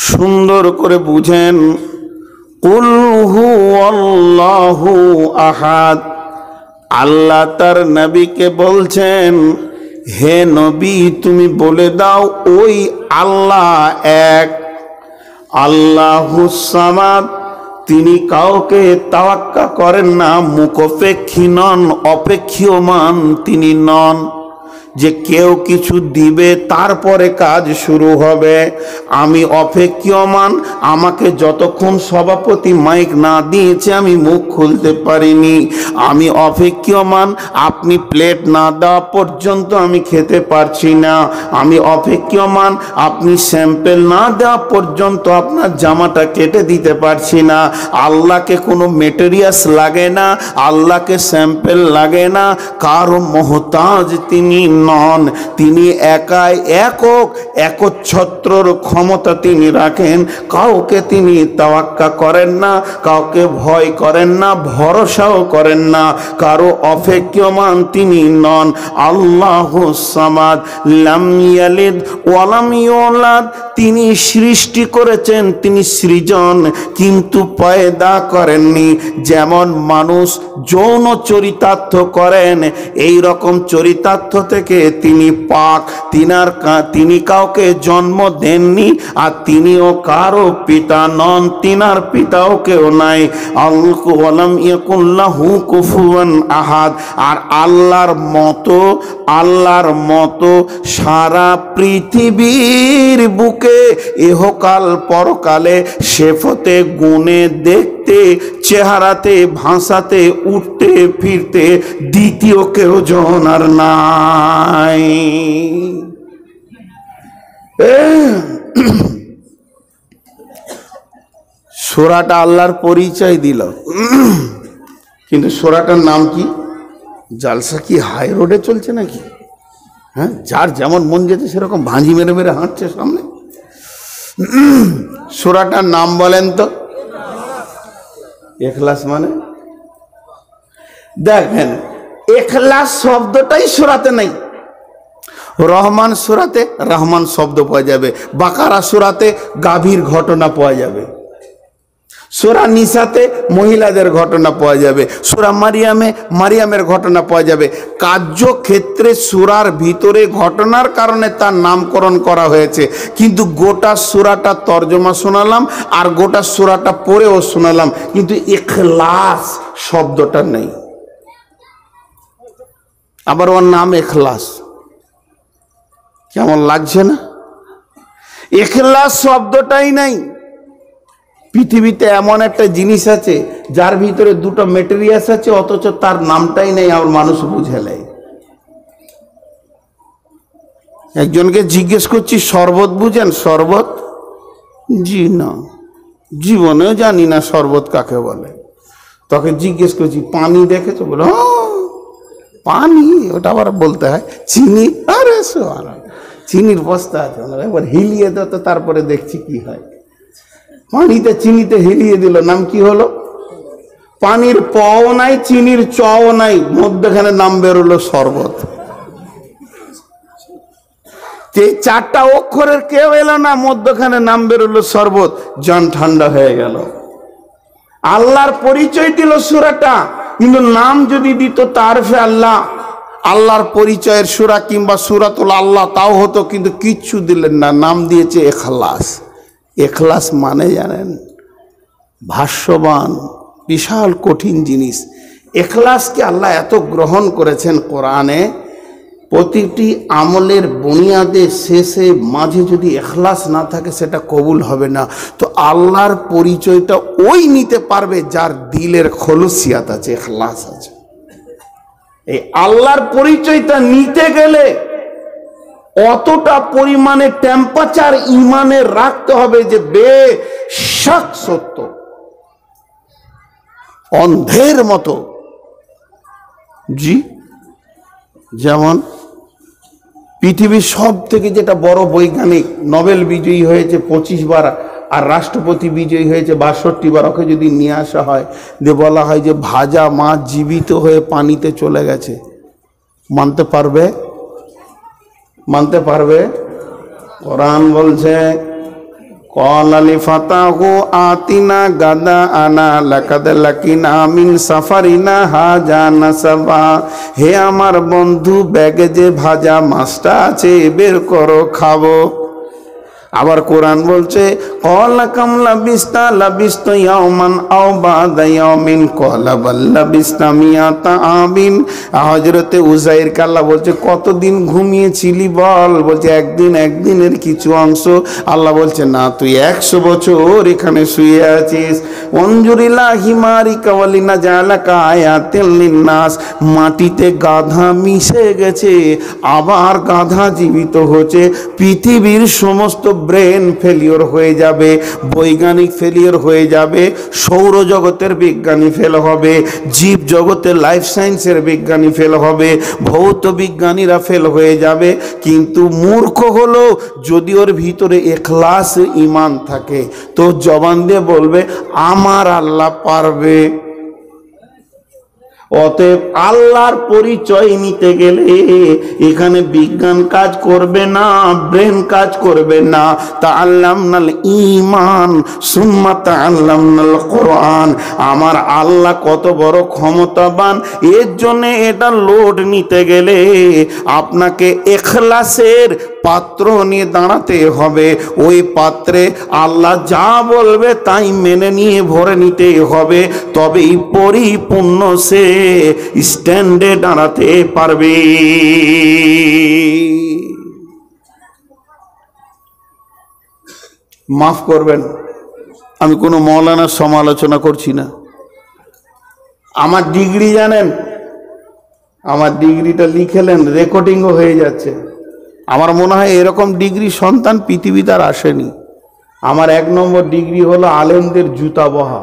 সুন্দর করে বুঝেন। কুল হুয়াল্লাহু আহাদ। আল্লাহ তার নবীকে বলছেন, হে নবী তুমি বলে দাও ওই আল্লাহ এক। আল্লাহুস সামাদ, তিনি কাউকে তাওয়াক্কা করেন না, মুখাপেক্ষী নন, অপেক্ষীয়মান তিনি নন যে কেউ কিছু দিবে তারপরে কাজ শুরু হবে। আমি অপেক্ষমান, আমাকে যতক্ষণ সভাপতি মাইক না দিয়েছে আমি মুখ খুলতে পারিনি। আমি অপেক্ষমান, আপনি প্লেট না দেওয়া পর্যন্ত আমি খেতে পারছি না। আমি অপেক্ষমান, আপনি স্যাম্পেল না দেওয়া পর্যন্ত আপনার জামাটা কেটে দিতে পারছি না। আল্লাহকে কোনো মেটেরিয়ালস লাগে না, আল্লাহকে স্যাম্পেল লাগে না, কারো মোহতাজ তিনি নন। তিনি একাই একক, একচ্ছত্রর ক্ষমতা তিনি রাখেন। কাউকে তিনি তাওয়াক্কা করেন না, কাউকে ভয় করেন না, ভরসাও করেন না, কারো অপেক্ষমান তিনি নন। আল্লাহুস সামাদ, লাম ইয়ালিদ ওয়া লাম ইউলাদ। তিনি সৃষ্টি করেছেন, তিনি সৃজন, কিন্তু পয়দা করেননি। যেমন মানুষ যৌন চরিতার্থ করেন, এই রকম চরিতার্থ থেকে তিনি পাক। তিনি কাউকে জন্ম দেননি, আর তিনিও কারো পিতা নন, তিনার পিতাও কেউ নাই। ওয়ালাম ইয়াকুন লাহু কুফুয়ান আহাদ। আর আল্লাহর মতো সারা পৃথিবীর বুকে ইহকাল পরকালে সেফতে গুণে, দেখতে, চেহারাতে, ভাষাতে, উঠতে ফিরতে দ্বিতীয় কেউ জন আর নাই। সূরাটা আল্লাহর পরিচয় দিল, কিন্তু সূরাটার নাম কি? জালসা কি হাই রোডে চলছে নাকি? হ্যাঁ, যার যেমন মন যেতে সেরকম ভাঁজি মেরে মেরে হাঁটছে সামনে। সূরাটার নাম বলেন তো? ইখলাস। মানে দেখেন, ইখলাস শব্দটাই সূরাতে নাই। রহমান সূরাতে রহমান শব্দ পাওয়া যাবে, বাকারা সূরাতে গাভীর ঘটনা পাওয়া যাবে, সূরা নিসাতে মহিলাদের ঘটনা পাওয়া যাবে, সূরা মারিয়ামে মারিয়ামের ঘটনা পাওয়া যাবে। কার্যক্ষেত্রে সূরার ভিতরে ঘটনার কারণে তার নামকরণ করা হয়েছে, কিন্তু গোটা সূরাটা তর্জমা শোনালাম আর গোটা সূরাটা পড়েও শোনালাম, কিন্তু ইখলাস শব্দটা নেই। আবার ওর নাম ইখলাস, কেমন লাগছে না? ইখলাস শব্দটাই নাই। পৃথিবীতে এমন একটা জিনিস আছে যার ভিতরে দুটো মেটেরিয়ালস আছে, অথচ তার নামটাই নেই, আর মানুষ বুঝে নেয়। একজনকে জিজ্ঞেস করছি, শরবত বুঝেন? শরবত? জি না, জীবনেও জানি না শরবত কাকে বলে। তোকে জিজ্ঞেস করছি, পানি দেখেছো? বলো পানি, ওটা আবার বলতে হয়। চিনি? আরে চিনির বস্তা আছে, একবার হিলিয়ে দাও তো, তারপরে দেখছি কি হয়। পানিতে চিনিতে হিলিয়ে দিল, নাম কি হলো? পানির পও নাই, চিনির চও নাই, মধ্যখানে নাম বেরোলো শরবত। চারটা অক্ষরের কেউ এলো না, মধ্যখানে নাম বেরোলো শরবত। জন ঠান্ডা হয়ে গেল। আল্লাহর পরিচয় দিল সূরাটা, কিন্তু নাম যদি দিত তারফে আল্লাহ, আল্লাহর পরিচয়ের সূরা কিংবা সূরাতুল আল্লাহ, তাও হতো, কিন্তু কিচ্ছু দিলেন না, নাম দিয়েছে ইখলাস। ইখলাস মানে জানেন? ভাষ্যবান, বিশাল কঠিন জিনিস। ইখলাসকে আল্লাহ এত গ্রহণ করেছেন কোরআনে, প্রতিটি আমলের বুনিয়াদে শেষে মাঝে যদি ইখলাস না থাকে সেটা কবুল হবে না। তো আল্লাহর পরিচয়টা ওই নিতে পারবে যার দিলের খলুসিয়াত আছে, ইখলাস আছে। এই আল্লাহর পরিচয়টা নিতে গেলে অতটা পরিমাণে টেম্পারেচার ইমানের রাখতে হবে যে বেশক সত্য, অন্ধের মতো। জি, যেমন পৃথিবীর সব থেকে যেটা বড় বৈজ্ঞানিক, নোবেল বিজয়ী হয়েছে 25 বার, আর রাষ্ট্রপতি বিজয়ী হয়েছে 62 বার, ওকে যদি নিয়ে আসা হয়, যে বলা হয় যে ভাজা মাছ জীবিত হয়ে পানিতে চলে গেছে, মানতে পারবে? মানতে পারবে? কোরআন বলছে, ক্বালা লিফাতাহু আতিনা গাদাআনা লাকাদ লাকিনা মিন সাফারিনা হাযা নাসাবা। হে আমার বন্ধু, ব্যাগে যে ভাজা মাছটা আছে বের করো, খাবো। আবার কোরআন বলছে ক্বালা কাম লাবিস্তা লাবিস্তু ইয়াওমান আও বা'দা ইয়াওমিন ক্বালা বাল লাবিস্তা মিয়াতা আমিন। হযরতে উযাইর কে আল্লাহ বলছে কতদিন ঘুমিয়েছিলি বল? বলছে একদিনের কিছু অংশ। আল্লাহ বলছে না, তুই 100 বছর এখানে শুয়ে আছিস। অনজুরিলা হিমারিকা ওয়ালিনা জালাকা আয়াতিল লিন্নাস। মাটিতে গাধা মিশে গেছে, আবার গাধা জীবিত হচ্ছে। পৃথিবীর সমস্ত ব্রেন ফেলিওর হয়ে যাবে, বৈজ্ঞানিক ফেলিওর হয়ে যাবে, সৌরজগতের বিজ্ঞানী ফেল হবে, জীব জগতের লাইফ সায়েন্সের বিজ্ঞানী ফেল হবে, ভৌত বিজ্ঞানীরা ফেল হয়ে যাবে। কিন্তু মূর্খ হলো যদি ওর ভিতরে ইখলাস ঈমান থাকে, তো জবান দিয়ে বলবে আমার আল্লাহ পারবে। অতএব আল্লাহর পরিচয় নিতে গেলে এখানে বিজ্ঞান কাজ করবে না, ব্রেন কাজ করবে না। তাআল্লামনাল ঈমান সুম্মা তাআল্লামনাল কোরআন। আমার আল্লাহ কত বড় ক্ষমতাবান, এর জন্য এটা লোড নিতে গেলে আপনাকে ইখলাসের পাত্র নিয়ে দাঁড়াতে হবে। ওই পাত্রে আল্লাহ যা বলবে তাই মেনে নিয়ে ভরে নিতে হবে, তবেই পরিপূর্ণ সে স্ট্যান্ডে দাঁড়াতে পারবে। মাফ করবেন, আমি কোনো মৌলানার সমালোচনা করছি না। আমার ডিগ্রি জানেন, আমার ডিগ্রিটা লিখেলেন, রেকর্ডিংও হয়ে যাচ্ছে। আমার মনে হয় এরকম ডিগ্রি সন্তান পৃথিবীতে আর আসেনি। আমার 1 নম্বর ডিগ্রি হলো আলেমদের জুতা বহা।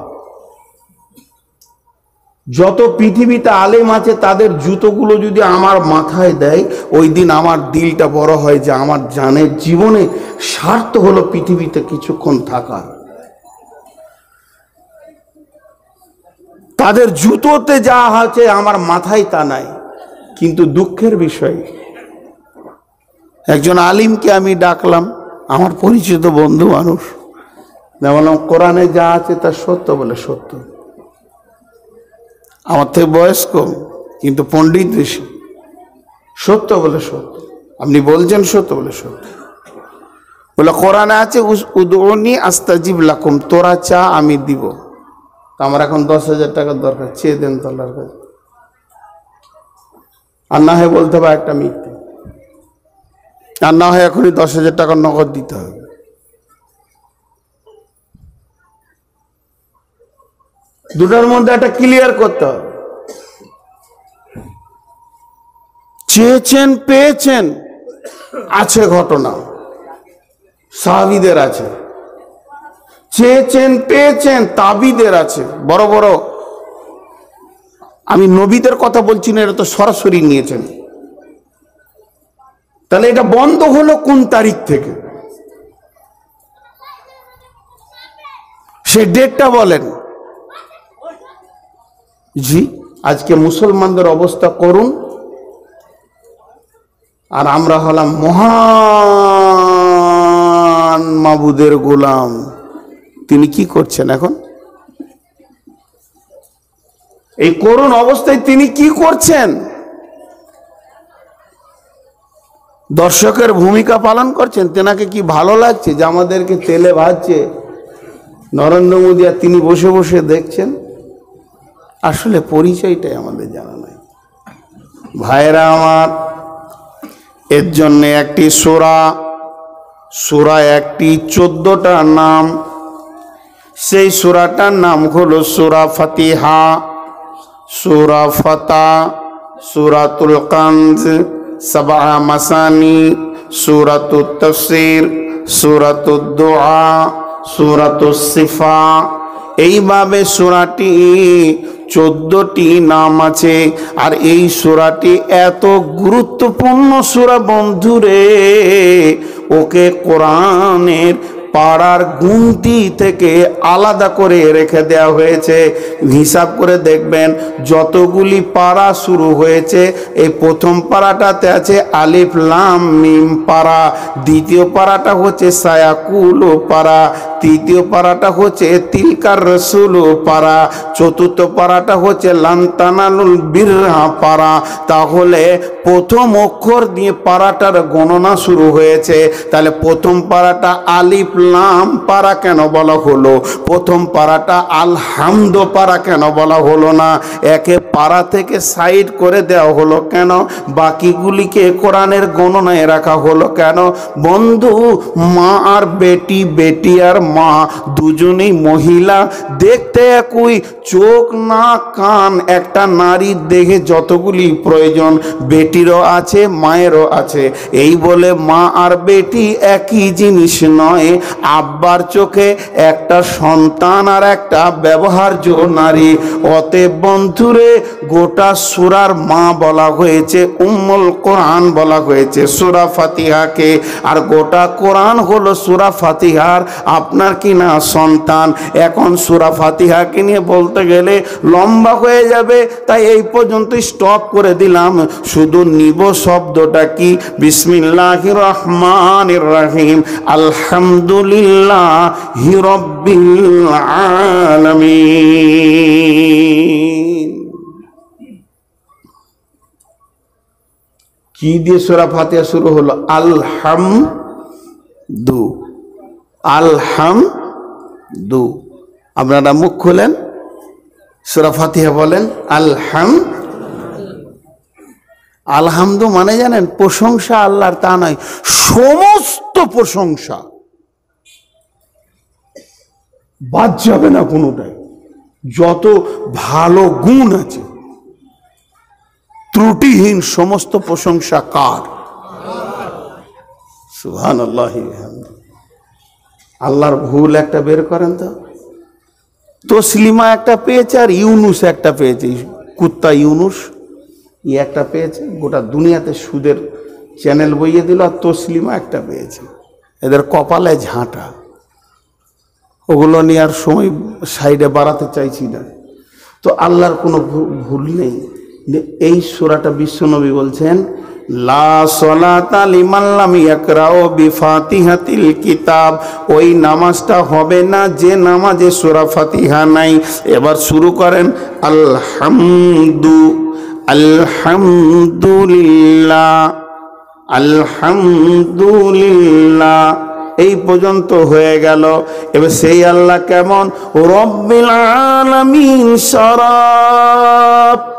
যত পৃথিবীতে আলেম আছে তাদের জুতোগুলো যদি আমার মাথায় দেয়, ওই দিন আমার দিলটা বড় হয় যে আমার জানের জীবনে স্বার্থ হলো পৃথিবীতে কিছুক্ষণ থাকার। তাদের জুতোতে যা আছে আমার মাথায় তা নাই। কিন্তু দুঃখের বিষয়, একজন আলিমকে আমি ডাকলাম, আমার পরিচিত বন্ধু মানুষ, বললাম কোরআনে যা আছে তা সত্য, বলে সত্য। আমার থেকে বয়স কম কিন্তু পণ্ডিত বেশি। সত্য বলে সত্য। আপনি বলছেন সত্য, বলে সত্য। বলে কোরআনে আছে উদউনি আস্তাজিব লাকুম, তোরা চা আমি দিব। তো আমার এখন 10,000 টাকার দরকার, চেয়ে দেন তো আল্লাহর কাছে। আর না হয় বলতে হবে একটা মিথ্যে, আর না হয় এখনই 10,000 টাকা নগদ দিতে হবে। দুটার মধ্যে একটা ক্লিয়ার করতে হবে। চেয়েছেন পেয়েছেন, আছে ঘটনা, সাহাবীদের আছে। চেয়েছেন পেয়েছেন, তাবিদের আছে, বড় বড়। আমি নবীদের কথা বলছি না, এটা তো সরাসরি নিয়েছেন। তাহলে এটা বন্ধ হলো কোন তারিখ থেকে? সে ডেটটা বলেন। জি, আজকে মুসলমানদের অবস্থা করুন, আর আমরা হলাম মহান মাবুদের গোলাম। তিনি কি করছেন এখন এই করুণ অবস্থায়? তিনি কি করছেন? দর্শকের ভূমিকা পালন করছেন। তেনাকে কি ভালো লাগছে যে আমাদেরকে তেলে ভাজছে নরেন্দ্র মোদী, আর তিনি বসে বসে দেখছেন? আসলে পরিচয়টাই আমাদের জানা নাই। ভাইরা আমার, এর জন্য একটি সূরা একটি 14টা নাম। সেই সূরাটার নাম হলো সূরা ফাতিহা, সূরা ফাতা, সূরাতুল কানজ, সাবা মাসানি, সূরাতুত তাফসীর, সূরাতুদ দুআ, সূরাতুস সিফা। এইভাবে সূরাটি 14টি নাম আছে। আর এই সূরাটি এত গুরুত্বপূর্ণ সূরা বন্ধুরে, ওকে কোরআনের পাড়ার গুনতি থেকে আলাদা করে রেখে দেওয়া হয়েছে। হিসাব করে দেখবেন যতগুলি পাড়া শুরু হয়েছে, এই প্রথম পাড়াটাতে আছে আলিফ লাম মিম পাড়া, দ্বিতীয় পাড়াটা হচ্ছে সায়াকুল পাড়া, তৃতীয় পাড়াটা হচ্ছে তিলকার রসুল পাড়া, চতুর্থ পাড়াটা হচ্ছে লান্তানালুল বিরহা পাড়া। তাহলে প্রথম অক্ষর দিয়ে পাড়াটার গণনা শুরু হয়েছে। তাহলে প্রথম পাড়াটা আলিফ লাম পাড়া কেন বলা হলো? প্রথম পাড়াটা আলহামদ পাড়া কেন বলা হলো না? একে পাড়া থেকে সাইড করে দেওয়া হলো কেন? বাকিগুলিকে কোরআনের গণনায় রাখা হলো কেন? বন্ধু, মা আর বেটি, বেটি আর মা দুজনেই মহিলা, দেখতে একই, চোখ নাক কান একটা নারীর দেহে যতগুলি প্রয়োজন বেটিরও আছে মায়েরও আছে। এই বলে মা আর বেটি একই জিনিস নয়। আব্বার চোখে একটা সন্তান আর একটা ব্যবহার্য নারী। অতএব বন্ধুরে, গোটা সূরার মা বলা হয়েছে উম্মুল কোরআন বলা হয়েছে সূরা ফাতিহাকে। আর গোটা কোরআন হলো সূরা ফাতিহার আপনার কিনা সন্তান। এখন সূরা ফাতিহাকে নিয়ে বলতে গেলে লম্বা হয়ে যাবে, তাই এই পর্যন্ত স্টপ করে দিলাম। শুধু নিব শব্দটা কি? বিসমিল্লাহির রহমানির রহিম, আলহামদুলিল্লাহি রাব্বিল আলামিন। কি দিয়ে সূরা ফাতিহা শুরু হলো? আলহামদু, আলহামদু। আপনারা মুখ খোলেন, সূরা ফাতিহা বলেন আলহামদু মানে জানেন? প্রশংসা আল্লাহর, তা নয়, সমস্ত প্রশংসা, বাদ যাবে না কোনোটাই। যত ভালো গুণ আছে ত্রুটিহীন সমস্ত প্রশংসা কার? সুবহানাল্লাহি ওয়া বিহামদিহি। আল্লাহর ভুল একটা বের করেন তো। তসলিমা একটা পেয়েছে আর ইউনুস একটা পেয়েছে, কুত্তা ইউনুস একটা পেয়েছে। গোটা দুনিয়াতে সুদের চ্যানেল বইয়ে দিল। আর তসলিমা একটা পেয়েছে। এদের কপালে ঝাঁটা। ওগুলো নিয়ে আর সময় সাইডে বাড়াতে চাইছি না। তো আল্লাহর কোনো ভুল নেই। এই সূরাটা বিশ্বনবী বলছেন, লা সলাতা লিমান লাম ইয়াকরাউ বিফাতিহাতিল কিতাব। ওই নামাজটা হবে না যে নামাজে সূরা ফাতিহা নাই। এবার শুরু করেন আলহামদুলিল্লাহ, আলহামদুলিল্লাহ, এই পর্যন্ত হয়ে গেল। এবার সেই আল্লাহ কেমন? রব্বিল আলামিন, সারা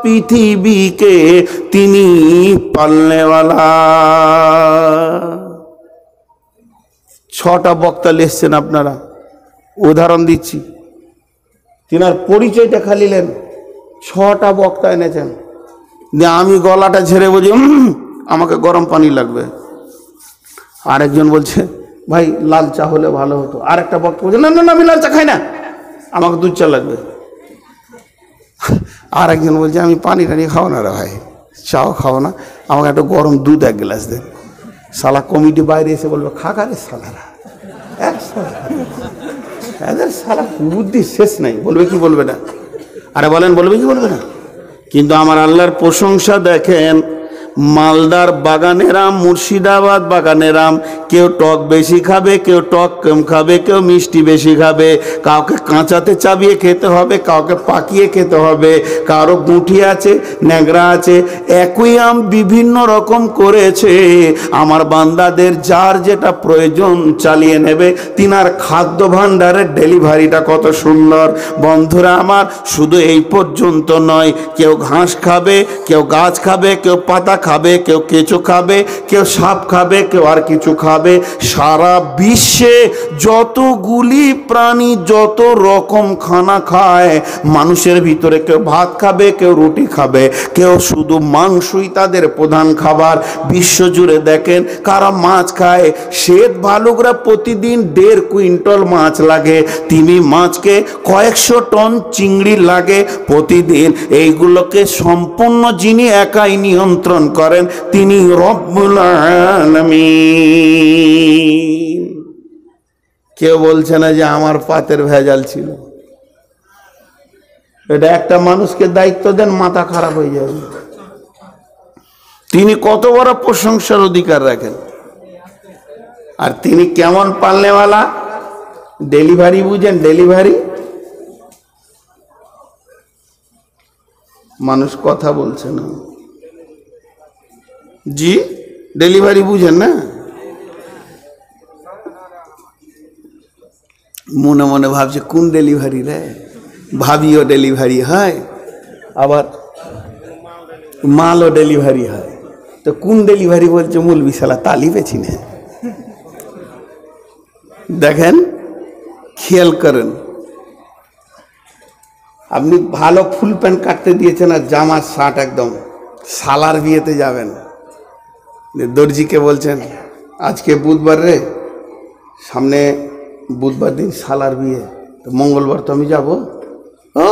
পৃথিবীকে তিনি পালনেওয়ালা। 6টা বক্তা লিখছেন আপনারা, উদাহরণ দিচ্ছি। তিনার পরিচয়টা খালি নেন। 6টা বক্তা এনেছেন। আমি গলাটা ঝেড়ে বলি আমাকে গরম পানি লাগবে। আরেকজন বলছে ভাই লাল চা হলে ভালো হতো। আরেকটা বক্তা বলছে না না আমি লাল চা খাই না, আমাকে দুধ চা লাগবে। আর একজন বলছে আমি পানি টানি খাও না রে ভাই, চাও খাও না, আমাকে একটা গরম দুধ 1 গ্লাস দেন। সালা কমিটি বাইরে এসে বলবে খাকারে সালারা, এদের সালা বুদ্ধি শেষ নাই। বলবে কি বলবে না? আরে বলেন, বলবে কি বলবে না? কিন্তু আমার আল্লাহর প্রশংসা দেখেন। মালদার বাগানের আম, মুর্শিদাবাদ বাগানের আম, কেউ টক বেশি খাবে, কেউ টক কম খাবে, কেউ মিষ্টি বেশি খাবে। কাউকে কাঁচাতে চাবিয়ে খেতে হবে, কাউকে পাকিয়ে খেতে হবে, কারো গুঁঠি আছে, ন্যাংরা আছে। একই আম বিভিন্ন রকম করেছে। আমার বান্দাদের যার যেটা প্রয়োজন চালিয়ে নেবে। তিনার খাদ্য ভাণ্ডারের ডেলিভারিটা কত সুন্দর। বন্ধুরা আমার, শুধু এই পর্যন্ত নয়, কেউ ঘাস খাবে, কেউ গাছ খাবে, কেউ পাতা খাবে, কেউ কেঁচো খাবে, কেউ সাপ খাবে, কেউ আর কিছু খাবে। সারা বিশ্বে যতগুলি প্রাণী যত রকম খানা খায়, মানুষের ভিতরে কেউ ভাত খাবে, কেউ রুটি খাবে, কেউ শুধু মাংসই তাদের প্রধান খাবার। বিশ্বজুড়ে দেখেন কারা মাছ খায়। শ্বেত ভালুকরা প্রতিদিন 1.5 কুইন্টাল মাছ লাগে। তিমি মাছকে কয়েকশো টন চিংড়ি লাগে প্রতিদিন। এইগুলোকে সম্পূর্ণ যিনি একাই নিয়ন্ত্রণ করেন তিনি রব্বুল আলামিন। কেউ বলছে না যে আমার পাতের ভেজাল ছিল। এটা একটা মানুষকে দায়িত্ব দেন, মাথা খারাপ হয়ে যাবে। তিনি কত বড় প্রশংসার অধিকার রাখেন। আর তিনি কেমন পালনেওয়ালা, ডেলিভারি বুঝেন? ডেলিভারি, মানুষ কথা বলছে না। জি, ডেলিভারি বুঝেন না? মনে মনে ভাবছে কোন ডেলিভারি রে, ভাবিও ডেলিভারি হয়, আবার মালও ডেলিভারি হয়। তো কোন ডেলিভারি বলছে? মৌলবি শালা তালি পেছি না। দেখেন, খেয়াল করেন, আপনি ভালো ফুল প্যান্ট কাটতে দিয়েছেন আর জামা শার্ট একদম, শালার বিয়েতে যাবেন, দর্জিকে বলছেন আজকে বুধবার রে, সামনে বুধবার দিন শালার বিয়ে, তো মঙ্গলবার তো আমি যাব। ও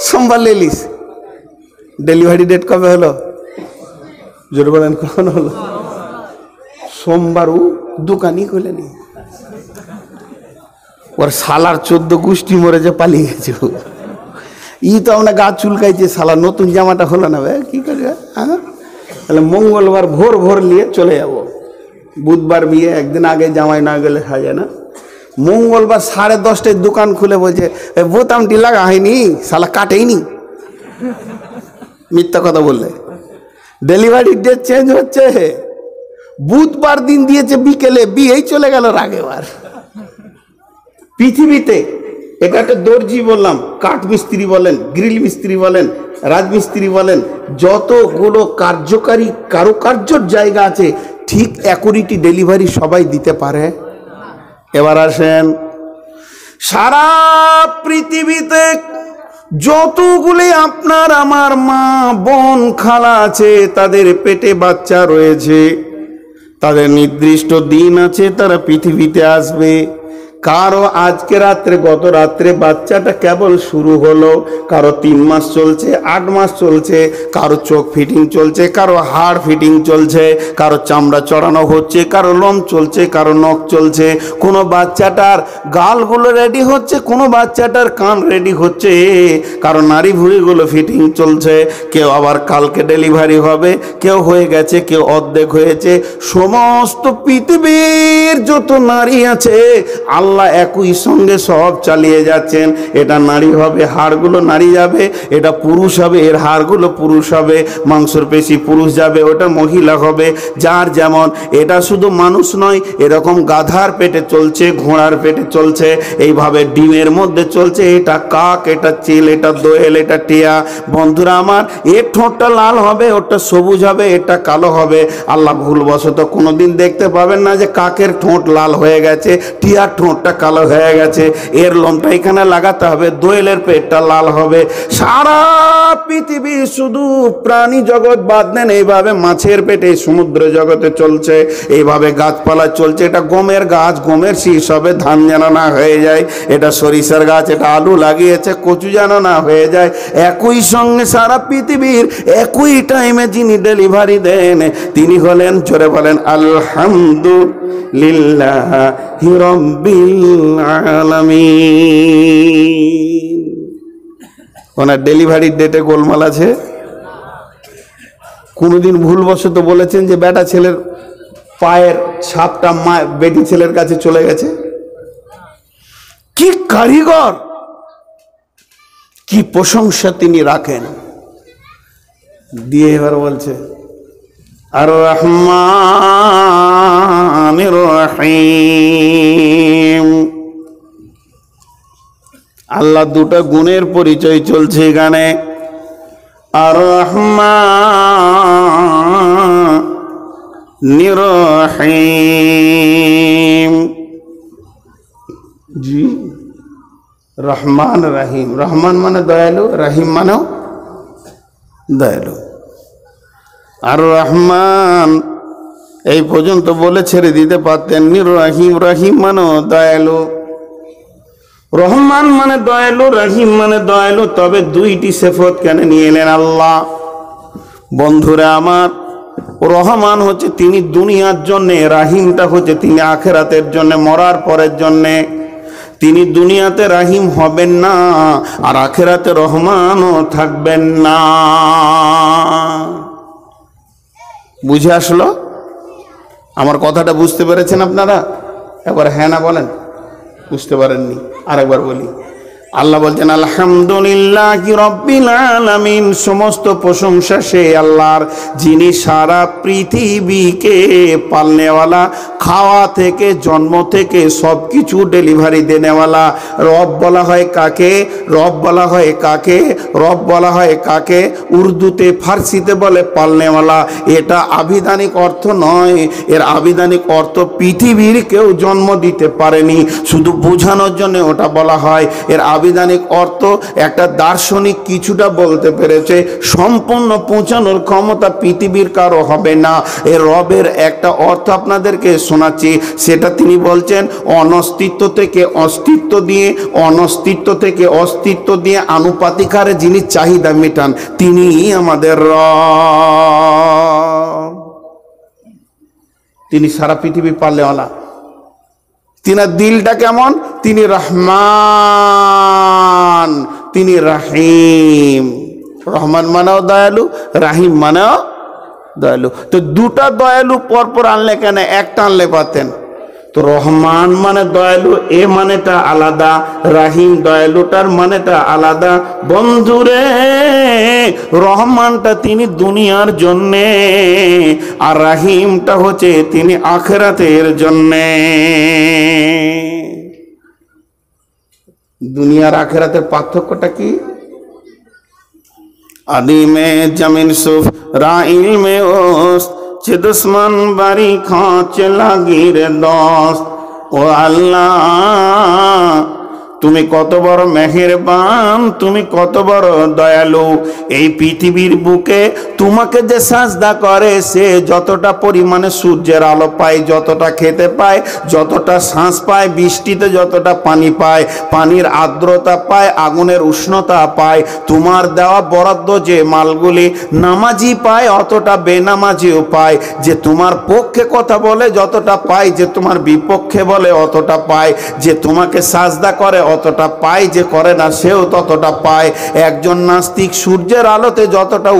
সোমবার লেলিস, ডেলিভারি ডেট কবে হলো? জোরে বলেন, কখন হলো? সোমবার ও দোকানই খুলেনি। ওর শালার 14 গোষ্ঠী মরে যে পালিয়ে গেছে। ই তো আমরা গা চুলকাইছে, শালা নতুন জামাটা হলো না ভাই, কি করবে? হ্যাঁ, তাহলে মঙ্গলবার ভোর ভোর নিয়ে চলে যাব। বুধবার বিয়ে, একদিন আগে জামাই না গেলে সাজে না। মঙ্গলবার 10:30টায় দোকান খুলে বলছে বোতামটি লাগা হয়নি, শালা কাটেইনি। মিথ্যা কথা বললে। ডেলিভারি ডেট চেঞ্জ হচ্ছে, বুধবার দিন দিয়েছে বিকেলে, বিয়েই চলে গেল রাগেবার। পৃথিবীতে এটা একটা দর্জি বললাম, কাঠ মিস্ত্রি বলেন, গ্রিল মিস্ত্রি বলেন, রাজমিস্ত্রি বলেন, যতগুলো কার্যকারী কারুকার্যর জায়গা আছে, ঠিক অ্যাকুরেট ডেলিভারি সবাই দিতে পারে? এবার আসেন, সারা পৃথিবীতে যতগুলি আপনার আমার মা বোন খালা আছে, তাদের পেটে বাচ্চা রয়েছে, তাদের নির্দিষ্ট দিন আছে তারা পৃথিবীতে আসবে। কারো আজকে রাত্রে, গত রাত্রে বাচ্চাটা কেবল শুরু হলো, কারো 3 মাস চলছে, 8 মাস চলছে, কারো চোখ ফিটিং চলছে, কারো হাড় ফিটিং চলছে, কারো চামড়া চড়ানো হচ্ছে, কারো লোম চলছে, কারো নখ চলছে, কোনো বাচ্চাটার গালগুলো রেডি হচ্ছে, কোনো বাচ্চাটার কান রেডি হচ্ছে, কারো নাড়ি ভুঁড়িগুলো ফিটিং চলছে, কেউ আবার কালকে ডেলিভারি হবে, কেউ হয়ে গেছে, কেউ অর্ধেক হয়েছে। সমস্ত পৃথিবীর যত নারী আছে আল্লাহ একই সঙ্গে সব চালিয়ে যাচ্ছেন। এটা নারী হবে, হাড়গুলো নারী যাবে, এটা পুরুষ হবে, এর হাড়গুলো পুরুষ হবে, মাংসের পেশি পুরুষ যাবে, ওটা মহিলা হবে, যার যেমন। এটা শুধু মানুষ নয়, এরকম গাধার পেটে চলছে, ঘোড়ার পেটে চলছে, এইভাবে ডিমের মধ্যে চলছে। এটা কাক, এটা চিল, এটা দোয়েল, এটা টিয়া। বন্ধুরা আমার, এর ঠোঁটটা লাল হবে, ওটা সবুজ হবে, এটা কালো হবে। আল্লাহ ভুলবশত কোনোদিন দেখতে পাবেন না যে কাকের ঠোঁট লাল হয়ে গেছে, টিয়ার ঠোঁটটা কালো হয়ে গেছে। এর লোমটা এখানে লাগাতে হবে, দোয়েলের পেটটা লাল হবে। সারা পৃথিবী শুধু প্রাণী জগৎ বাদ দেন, এইভাবে মাছের পেটে সমুদ্র জগতে চলছে, এইভাবে গাছপালা চলছে। এটা গমের গাছ, গমের শীষ হবে, ধান যেন না হয়ে যায়। এটা সরিষার গাছ, এটা আলু লাগিয়েছে, কচু যেন না হয়ে যায়। একই সঙ্গে সারা পৃথিবীর একই টাইমে যিনি ডেলিভারি দেন, তিনি হলেন, জোরে বলেন আলহামদুলিল্লাহি রাব্বিল আলামিন। ওনার ডেলিভারির ডেটে গোলমাল আছে? কোনোদিন ভুলবশত বলেছেন যে বেটা ছেলের পায়ের ছাপটা মা বেটি ছেলের কাছে চলে গেছে? কি কারিগর, কি প্রশংসা তিনি রাখেন। দিয়ে এবার বলছে আর রহমানির রহিম। আল্লাহ দুটো গুণের পরিচয় চলছে এখানে, আর রহমানির রহিম। জি, রহমান রহিম। রহমান মানে দয়ালু, রহিম মানেও দয়ালু। আর রহমান এই পর্যন্ত বলে ছেড়ে দিতে পারতেন। রহিম, রহিম মানে দয়ালু। রহমান মানে দয়ালু, রহিম মানে দয়ালু, তবে দুইটি সিফত কেন নিয়ে এলেন আল্লাহ? বন্ধুরা আমার, রহমান হচ্ছে তিনি দুনিয়ার জন্যে, রাহিমটা হচ্ছে তিনি আখেরাতের জন্যে, মরার পরের জন্যে। তিনি দুনিয়াতে রাহিম হবেন না, আর আখিরাতে রহমানও থাকবেন না। বুঝে আসলো? আমার কথাটা বুঝতে পেরেছেন আপনারা? একবার হ্যাঁ না বলেন। বুঝতে পারেননি? আরেকবার বলি। আল্লাহ বলছেন আলহামদুলিল্লাহি রাব্বিল আলামিন, সমস্ত প্রশংসা সেই আল্লাহর যিনি সারা পৃথিবীকে পালনেওয়ালা, খাওয়া থেকে জন্ম থেকে সব কিছু ডেলিভারি দেনেওয়ালা। রব বলা হয় কাকে? রব বলা হয় কাকে? রব বলা হয় কাকে? উর্দুতে ফার্সিতে বলে পালনেওয়ালা। এটা আবিধানিক অর্থ নয়, এর আবিধানিক অর্থ পৃথিবীর কেউ জন্ম দিতে পারেনি, শুধু বোঝানোর জন্য ওটা বলা হয়। এর আবিধানিক অর্থ একটা দার্শনিক কিছুটা বলতে পেরেছে, সম্পূর্ণ পৌঁছানোর ক্ষমতা পৃথিবীর কারো হবে না। এর রবের একটা অর্থ আপনাদেরকে শোনাচ্ছি, সেটা তিনি বলছেন অনস্তিত্ব থেকে অস্তিত্ব দিয়ে, অনস্তিত্ব থেকে অস্তিত্ব দিয়ে আনুপাতিক হারে যিনি চাহিদা মেটান, তিনিই আমাদের রব। তিনি সারা পৃথিবী পালনেওয়ালা। তিনার দিলটা কেমন? তিনি রহমান, তিনি রাহিম। রহমান মানেও দয়ালু, রাহিম মানেও দয়ালু। তো দুটা দয়ালু পরপর আনলে কেন? একটা আনলে পাতেন। তো রহমান মানে দয়ালু, এ মানেটা আলাদা, রাহিম দয়ালুটার মানেটা আলাদা। বন্ধুরে, রহমানটা তিনি দুনিয়ার জন্যে, আর রাহিমটা হচ্ছে তিনি আখিরাতের জন্যে। দুনিয়ার আখিরাতের পার্থক্যটা কি? আদিমে জমিন সুফ রাইল মে ওস্ত, যে দুশ্মন বাড়ি খাঁচে লাগি রে দোস্ত। ও আল্লাহ, তুমি কত বড় মেহেরবান, তুমি কত বড় দয়ালু। এই পৃথিবীর বুকে তোমাকে যে সাজদা করে, সে যতটা পরিমাণে সূর্যের আলো পায়, যতটা খেতে পায়, যতটা শ্বাস পায়, বৃষ্টিতে যতটা পানি পায়, পানির আর্দ্রতা পায়, আগুনের উষ্ণতা পায়, তোমার দেওয়া বরাদ্দ যে মালগুলি নামাজি পায়, অতটা বেনামাজিও পায়। যে তোমার পক্ষে কথা বলে যতটা পায়, যে তোমার বিপক্ষে বলে অতটা পায়। যে তোমাকে সাজদা করে অতটা পায়, যে করে না সেও ততটা পায়। একজন নাস্তিক সূর্যের আলোতে যতটা